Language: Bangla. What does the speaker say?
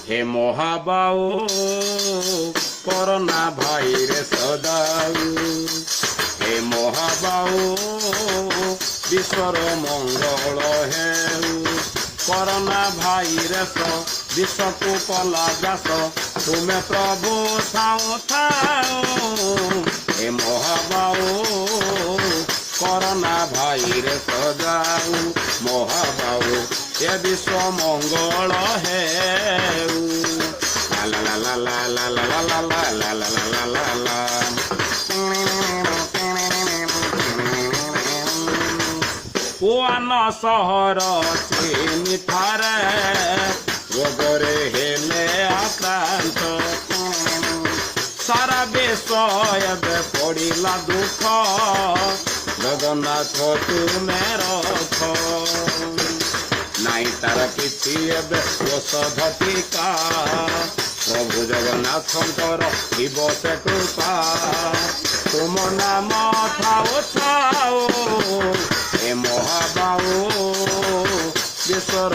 হে মহাবাউ করোনা ভাইরাস দাউ হে মহাবাউ বিশ্বর মঙ্গল হেউ করোনা ভাইরাস বিশ্বকু কলা ব্যাস তুমি প্রভু থাও থাও হে মহাবাউ করোনা ভাইরাস দাউ মহাবাউ এ বিশ্ব মঙ্গল হেউ লা লা লা লা লা লা লা লা লা লা লা লা লা লা পুয়ান সহর মিঠারে রোগরে হেলে আক্রান্ত সারা বিশ্ব ଏବେ ପଡ଼ିଲା ଦୁଃଖ ଜଗନ୍ନାଥ ତୁମେ ରଖ ନାଇଁ ତାର କିଛି ଏବେ ଔଷଧ ଟିକା ପ୍ରଭୁ ଜଗନ୍ନାଥଙ୍କର ଥିବ ସେ କୃପା ତୁମ ନାମ ଥାଉ ଥାଉ ଏ ମହାବାହୁ ବିଶ୍ୱର